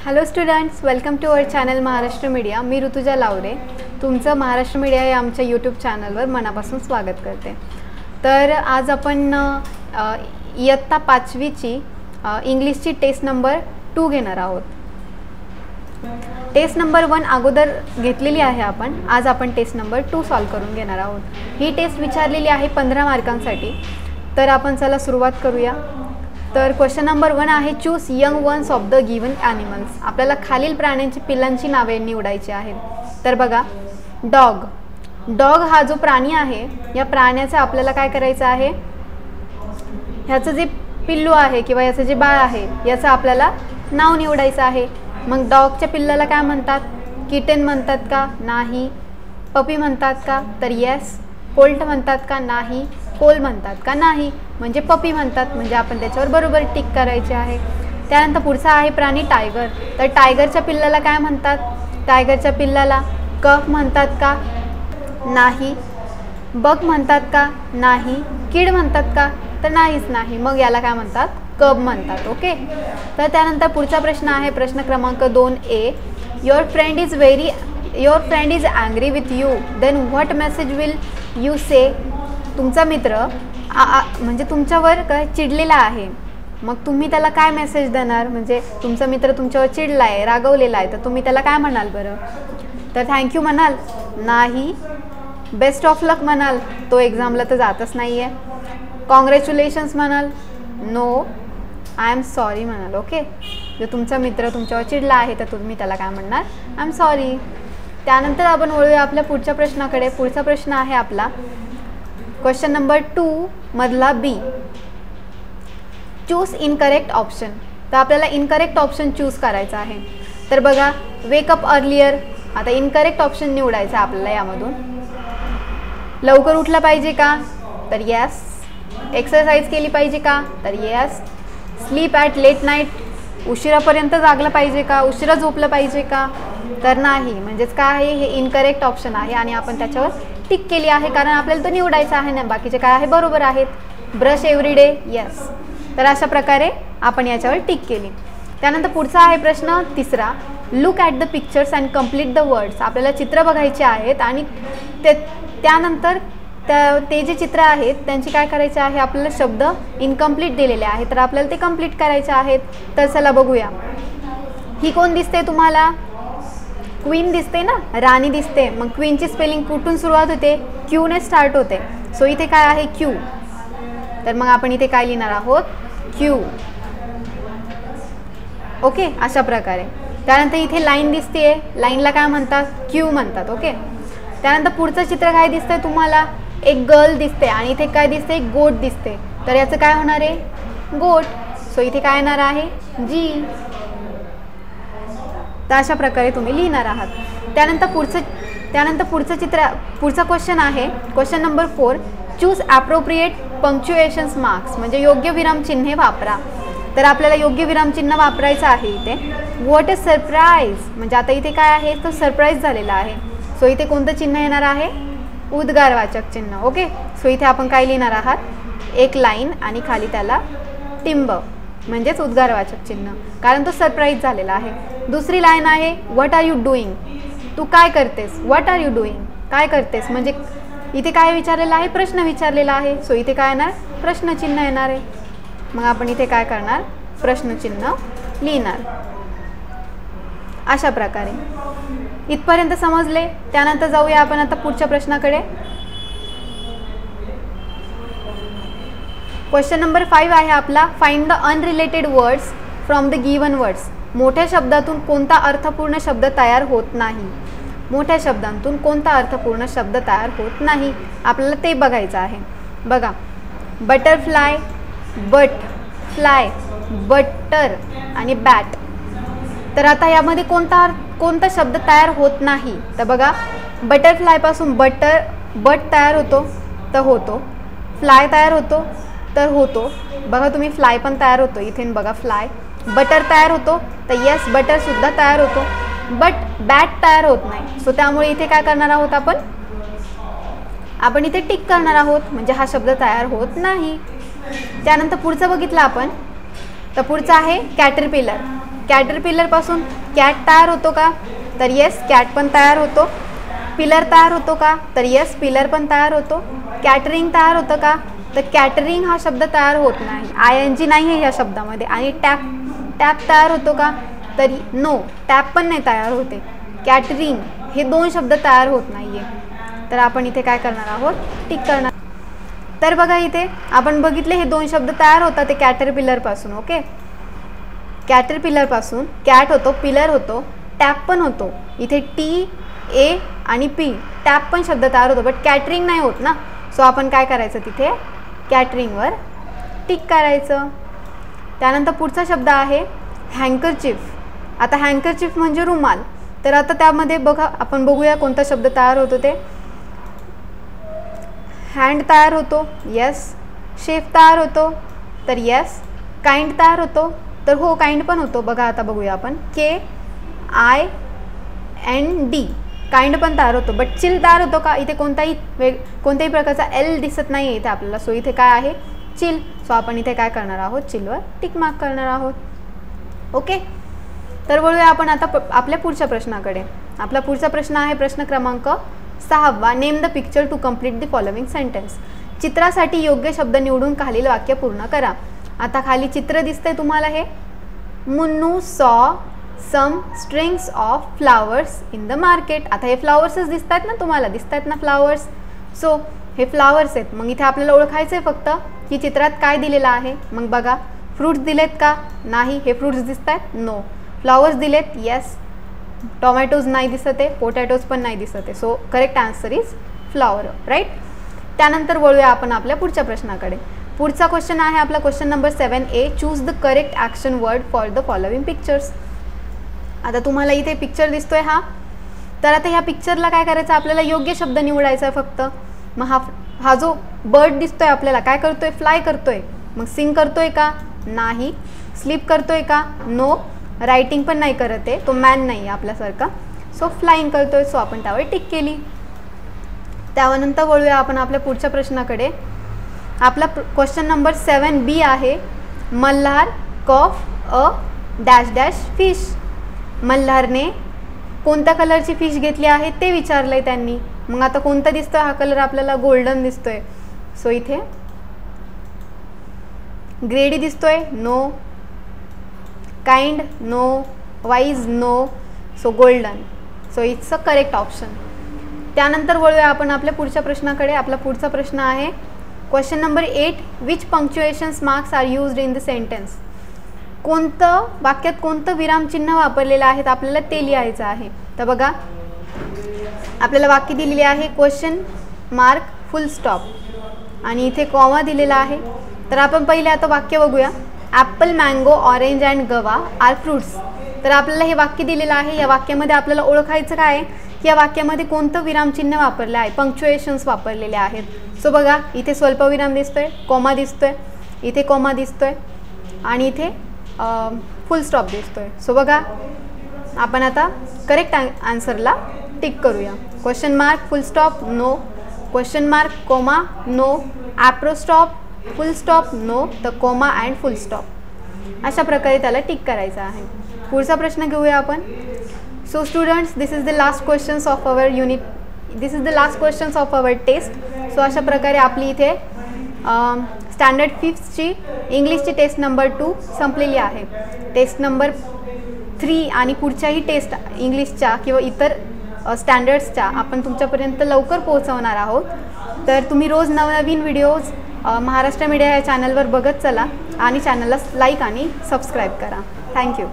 Hello students, welcome to our channel Maharashtra media. मी ऋतुजा लावरे तुमचं Maharashtra media या आमच्या यूट्यूब चॅनलवर मनापासून स्वागत करते. तर आज आपण इयत्ता 5वीची इंग्लिशची टेस्ट नंबर 2 घेणार आहोत. टेस्ट नंबर 1 अगोदर घेतलेली आहे आपण. आज आपण टेस्ट नंबर 2 सॉल्व करून घेणार आहोत. ही टेस्ट विचारलेली आहे 15 मार्कांसाठी. तर आपण चला सुरुवात करूया. तर क्वेश्चन नंबर 1 आहे, choose young ones of the given animals. आपल्याला खालील प्राण्यांची पिल्लांची नावे निवडायची आहेत. तर बघा, डॉग हा जो प्राणी आहे, या प्राण्याचं आपल्याला काय करायचं आहे, ह्याचं जे पिल्लू आहे किंवा याचं जे बाळ आहे याचं आपल्याला नाव निवडायचं आहे. मग डॉगच्या पिल्लाला काय म्हणतात? किटेन म्हणतात का? नाही. पपी म्हणतात का? तर येस. कोल्ट म्हणतात का? नाही. कोल म्हणतात का? नाही. म्हणजे पपी म्हणतात. म्हणजे आपण त्याच्यावर बरोबर टिक करायचे आहे. त्यानंतर पुढचा आहे प्राणी टायगर. तर टायगरच्या पिल्लाला काय म्हणतात? टायगरच्या पिल्लाला कफ म्हणतात का? नाही. बग म्हणतात का? नाही. किड म्हणतात का? तर नाहीच नाही. मग याला काय म्हणतात? कब म्हणतात. ओके. तर त्यानंतर पुढचा प्रश्न आहे, प्रश्न क्रमांक 2A. Your friend is angry with you, then what message will you say. तुमचा मित्र म्हणजे तुमच्यावर काय चिडलेला आहे, मग तुम्ही त्याला काय मेसेज देणार? म्हणजे तुमचा मित्र तुमच्यावर चिडला आहे, रागवलेला आहे, तर तुम्ही त्याला काय म्हणाल बरं? तर थँक्यू म्हणाल? नाही. बेस्ट ऑफ लक म्हणाल? तो एक्झामला तर जातच नाही आहे. कॉंग्रॅच्युलेशन्स म्हणाल? नो. आय एम सॉरी म्हणाल. ओके. जर तुमचा मित्र तुमच्यावर चिडला आहे तर तुम्ही त्याला काय म्हणणार? I am sorry. त्यानंतर आपण वळूया आपल्या पुढच्या प्रश्नाकडे. पुढचा प्रश्न आहे आपला क्वेश्चन नंबर 2 मधला बी. Choose incorrect option. तर आपल्याला इनकरेक्ट ऑप्शन चूज करायचा आहे. तर बघा, वेकअप अर्लियर. आता इनकरेक्ट ऑप्शन निवडायचा आपल्याला यामधून. लवकर उठलं पाहिजे का? तर येस. एक्सरसाइज केली पाहिजे का? तर yes. Sleep at late night. उशिरापर्यंत जागलं पाहिजे का? उशिरा झोपलं पाहिजे का? तर नाही. म्हणजेच काय आहे, हे इनकरेक्ट ऑप्शन आहे आणि आपण त्याच्यावर टिक केली आहे कारण आपल्याला तो निवडायचा आहे ना. बाकीचे काय आहे, बरोबर आहेत. Brush every day, yes. तर अशा प्रकारे आपण याच्यावर टिक केली. त्यानंतर पुढचा आहे प्रश्न 3. Look at the pictures and complete the words. आपल्याला चित्र बघायचे आहेत आणि त्यानंतर ते जे चित्र आहेत त्यांची काय करायचे आहे, आपल्याला शब्द इनकम्प्लीट दिलेले आहेत, तर आपल्याला ते कम्प्लीट करायचे आहेत. तर चला बघूया. ही कोण दिसते तुम्हाला? क्वीन दिसते ना, राणी दिसते. मग क्वीनची स्पेलिंग कुठून सुरुवात होते? क्यूने स्टार्ट होते. सो इथे काय आहे? क्यू. तर मग आपण इथे काय लिहिणार आहोत? क्यू. ओके. अशा प्रकारे. त्यानंतर इथे लाईन दिसते. लाईनला काय म्हणतात? क्यू म्हणतात. ओके. त्यानंतर पुढचं चित्र काय दिसतंय तुम्हाला? एक गर्ल दिसते आणि इथे काय दिसते? एक गोट दिसते. तर याचं काय होणार आहे? गोट. सो इथे काय येणार आहे? जी. तर अशा प्रकारे तुम्ही लिहिणार आहात. त्यानंतर पुढचा क्वेश्चन आहे question number 4. Choose appropriate punctuations marks. म्हणजे योग्य विरामचिन्हे वापरा. तर आपल्याला योग्य विरामचिन्ह वापरायचं आहे इथे. What is surprise. म्हणजे आता इथे काय आहे, तो सरप्राईज झालेला आहे. सो इथे कोणतं चिन्ह येणार आहे? उद्गारवाचक चिन्ह. ओके. सो इथे आपण काय लिहिणार आहात? एक लाईन आणि खाली त्याला टिंब, म्हणजेच उद्गारवाचक चिन्ह, कारण तो सरप्राईज झालेला आहे. दुसरी लाईन आहे व्हॉट आर यू डुईंग. तू काय करतेस? What are you doing. काय करतेस म्हणजे इथे काय विचारलेलं आहे? प्रश्न विचारलेला आहे. सो इथे काय येणार? प्रश्नचिन्ह येणार आहे. मग आपण इथे काय करणार? प्रश्नचिन्ह लिहिणार. अशा प्रकारे. इथपर्यंत समजले? त्यानंतर जाऊया आपण आता पुढच्या प्रश्नाकडे. क्वेश्चन नंबर 5 आहे आपला, find the unrelated words from the given words. मोठ्या शब्दातून कोणता अर्थपूर्ण शब्द तयार होत नाही? मोठ्या शब्दांतून कोणता अर्थपूर्ण शब्द तयार होत नाही, आपल्याला ते बघायचं आहे. बघा, बटरफ्लाय, बट, फ्लाय, बटर आणि बॅट. तर आता यामध्ये कोणता शब्द तयार होत नाही? तर बघा, बटरफ्लायपासून बट तयार होतो, तर होतो. फ्लाय तयार होतो, तर होतो. बघा तुम्ही, फ्लाय पण तयार होतो इथे. बघा, फ्लाय. बटर तयार होतो, तर येस, बटरसुद्धा तयार होतो. बट बॅट तयार होत नाही. सो त्यामुळे इथे काय करणार आहोत आपण इथे टिक करणार आहोत, म्हणजे हा शब्द तयार होत नाही. त्यानंतर पुढचं बघितलं आपण, तर पुढचं आहे कॅटरपिलर. कॅटरपिलरपासून कॅट तयार होतो का? तर येस, कॅट पण तयार होतो. पिलर तयार होतो का? तर येस, पिलर पण तयार होतो. कॅटरिंग तयार होतं का? तर कॅटरिंग हा शब्द तयार होत नाही, ING नाही आहे या शब्दामध्ये. आणि टॅप तयार होतो का? तर नो, टॅप पण नाही तयार होते. कॅटरिंग हे 2 शब्द तयार होत नाही आहे. तर आपण इथे काय करणार आहोत? टिक करणार. तर बघा इथे आपण बघितले हे 2 शब्द तयार होतात ते कॅटरपिलरपासून. ओके, कॅटरपिलरपासून कॅट होतो, पिलर होतो, टॅप पण होतो. इथे TA आणि P टॅप पण शब्द तयार होतो, बट कॅटरिंग नाही होत ना. सो आपण काय करायचं? तिथे कॅटरिंगवर टिक करायचं. त्यानंतर पुढचा शब्द आहे हँकरचीफ. आता हँकरचीफ म्हणजे रुमाल. तर आता त्यामध्ये बघा, आपण बघूया कोणता शब्द तयार होतो ते. हँड तयार होतो, येस. शेफ तयार होतो, तर येस. काइंड तयार होतो, तर हो, काइंड पण होतो. बघा आता बघूया आपण, KIND, काइंड पण तयार होतो. बट चिल तयार होतो का? इथे कोणत्याही प्रकारचा L दिसत नाही आहे इथे आपल्याला. सो इथे काय आहे? चिल. सो आपण इथे काय करणार आहोत? चिलवर टिक मार्क करणार आहोत. ओके, तर वळूया आपण आता आपल्या पुढच्या प्रश्नाकडे. आपला पुढचा प्रश्न आहे प्रश्न क्रमांक 6. Name the picture to complete the following sentence. चित्रासाठी योग्य शब्द निवडून खालील वाक्य पूर्ण करा. आता खाली चित्र दिसतंय तुम्हाला. हे Munnu saw some strings of flowers in the market. आता हे फ्लावर्सच दिसत आहेत ना तुम्हाला, दिसत आहेत ना फ्लावर्स. सो हे फ्लावर्स आहेत. मग इथे आपल्याला ओळखायचं आहे फक्त की चित्रात काय दिलेलं आहे. मग बघा, फ्रूट्स दिलेत का? नाही. हे फ्रूट्स दिसत आहेत? नो. फ्लावर्स दिलेत? येस. टोमॅटोज नाही दिसत आहे, पोटॅटोज पण नाही दिसत आहे. So correct answer is flower, right. त्यानंतर वळूया आपण आपल्या पुढच्या प्रश्नाकडे. पुढचा क्वेश्चन आहे आपला question number 7A. Choose the correct action word for the following pictures. आता तुम्हाला इथे पिक्चर दिसतोय हा. तर आता ह्या पिक्चरला काय करायचं? आपल्याला योग्य शब्द निवडायचा आहे फक्त. मग हा जो बर्ड दिसतोय आपल्याला काय करतोय? फ्लाय करतोय. मग सिंग करतोय का? नाही. स्लीप करतोय का? नो. रायटिंग पण नाही करत आहे, तो मॅन नाही आहे आपल्यासारखा. सो फ्लाइंग करतोय. सो आपण त्यावर टिक केली. त्यानंतर वळूया आपण आपल्या पुढच्या प्रश्नाकडे. आपला क्वेश्चन नंबर 7B आहे. मल्हार कॉफ अ डॅश डॅश फिश. मल्हारने कोणत्या कलरची फिश घेतली आहे ते विचारलंय त्यांनी. मग आता कोणता दिसतोय हा कलर? आपल्याला गोल्डन दिसतोय. सो इथे ग्रेडी दिसतोय? No. Kind? No. Wise? No. So golden. So it's a correct option. त्यानंतर वळूया आपण आपल्या पुढच्या प्रश्नाकडे. आपला पुढचा प्रश्न आहे question number 8. Which punctuations marks are used in the sentence. कोणतं वाक्यात कोणतं विरामचिन्ह वापरलेलं आहे आपल्याला ते लिहायचं आहे. तर बघा, आपल्याला वाक्य दिलेली आहे क्वेश्चन मार्क फुल स्टॉप आणि इथे कॉमा दिलेला आहे. तर आपण पहिले आता वाक्य बघूया. ॲपल, मँगो, ऑरेंज अँड गवा आर फ्रूट्स. तर आपल्याला हे वाक्य दिलेलं आहे. या वाक्यामध्ये आपल्याला ओळखायचं काय आहे की या वाक्यामध्ये कोणतं विरामचिन्ह वापरलं आहे, पंक्च्युएशन्स वापरलेले आहेत. सो बघा, इथे स्वल्पविराम दिसतोय, कॉमा दिसतोय, इथे कॉमा दिसतोय आणि इथे फुल स्टॉप दिसतोय. सो बघा, आपण आता करेक्ट आन्सरला टिक करूया. Question mark full stop no. Question mark comma no. Apostrophe full stop no. तर कॉमा अँड फुल स्टॉप. अशा प्रकारे त्याला टिक करायचं आहे. पुढचा प्रश्न घेऊया आपण. So students, this is the last questions of our unit. This is the last questions of our test. So अशा प्रकारे आपली इथे स्टँडर्ड 5ची इंग्लिशची टेस्ट नंबर 2 संपलेली आहे. टेस्ट नंबर 3 आणि पुढच्याही टेस्ट इंग्लिशच्या किंवा इतर स्टँडर्ड्सच्या आपण तुमच्यापर्यंत लवकर पोहोचवणार आहोत. तर तुम्ही रोज नवनवीन व्हिडिओज महाराष्ट्र मीडिया या चॅनलवर बघत चला आणि चॅनलला लाईक आणि सबस्क्राईब करा. थँक्यू.